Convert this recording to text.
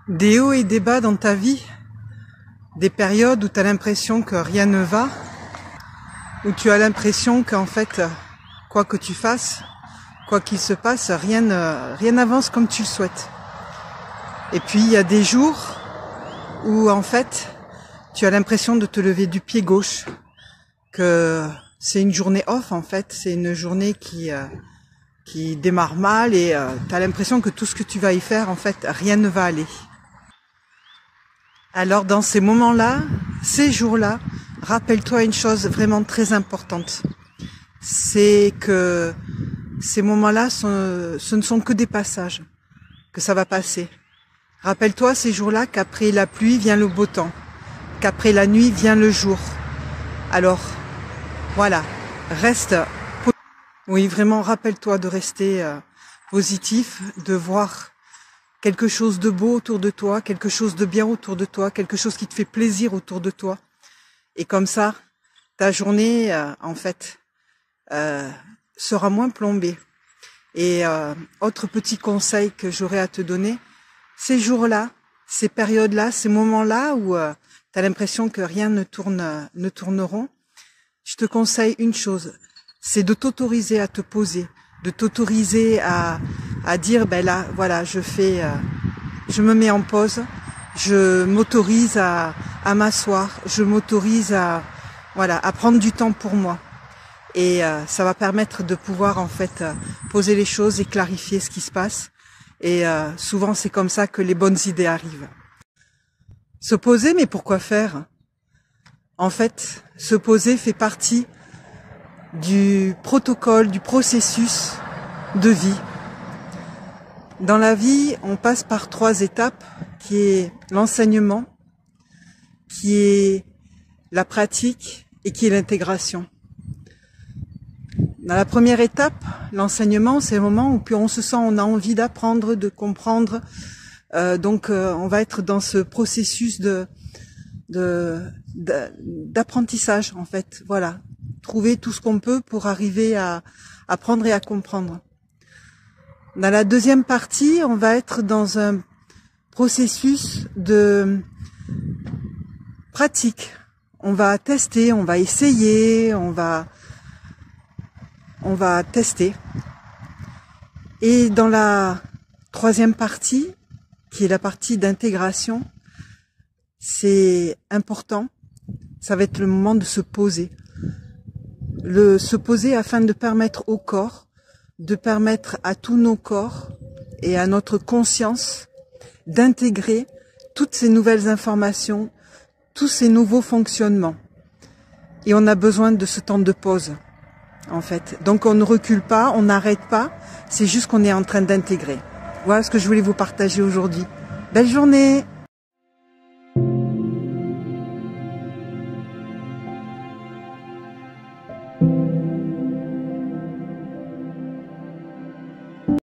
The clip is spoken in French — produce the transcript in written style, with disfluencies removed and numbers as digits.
Des hauts et des bas dans ta vie, des périodes où tu as l'impression que rien ne va, où tu as l'impression qu'en fait, quoi que tu fasses, quoi qu'il se passe, rien n'avance comme tu le souhaites. Et puis il y a des jours où en fait, tu as l'impression de te lever du pied gauche, que c'est une journée off en fait, c'est une journée qui démarre mal et tu as l'impression que tout ce que tu vas y faire, en fait, rien ne va aller. Alors dans ces moments-là, ces jours-là, rappelle-toi une chose vraiment très importante. C'est que ces moments-là, ce ne sont que des passages, que ça va passer. Rappelle-toi ces jours-là qu'après la pluie vient le beau temps, qu'après la nuit vient le jour. Alors, voilà, reste. Oui, vraiment, rappelle-toi de rester positif, de voir quelque chose de beau autour de toi, quelque chose de bien autour de toi, quelque chose qui te fait plaisir autour de toi. Et comme ça, ta journée, en fait, sera moins plombée. Et autre petit conseil que j'aurais à te donner, ces jours-là, ces périodes-là, ces moments-là où tu as l'impression que rien ne tourneront, je te conseille une chose, c'est de t'autoriser à te poser, de t'autoriser à dire, ben là, voilà, je me mets en pause, je m'autorise à m'asseoir, je m'autorise à prendre du temps pour moi. Et ça va permettre de pouvoir en fait poser les choses et clarifier ce qui se passe. Et souvent c'est comme ça que les bonnes idées arrivent. Se poser, mais pourquoi faire? En fait, se poser fait partie du protocole, du processus de vie. Dans la vie, on passe par 3 étapes, qui est l'enseignement, qui est la pratique et qui est l'intégration. Dans la première étape, l'enseignement, c'est le moment où on se sent, on a envie d'apprendre, de comprendre. Donc, on va être dans ce processus d'apprentissage, en fait. Voilà, trouver tout ce qu'on peut pour arriver à apprendre et à comprendre. Dans la deuxième partie, on va être dans un processus de pratique. On va tester, on va essayer, on va tester. Et dans la troisième partie, qui est la partie d'intégration, c'est important. Ça va être le moment de se poser. Se poser afin de permettre au corps, de permettre à tous nos corps et à notre conscience d'intégrer toutes ces nouvelles informations, tous ces nouveaux fonctionnements. Et on a besoin de ce temps de pause, en fait. Donc on ne recule pas, on n'arrête pas, c'est juste qu'on est en train d'intégrer. Voilà ce que je voulais vous partager aujourd'hui. Belle journée!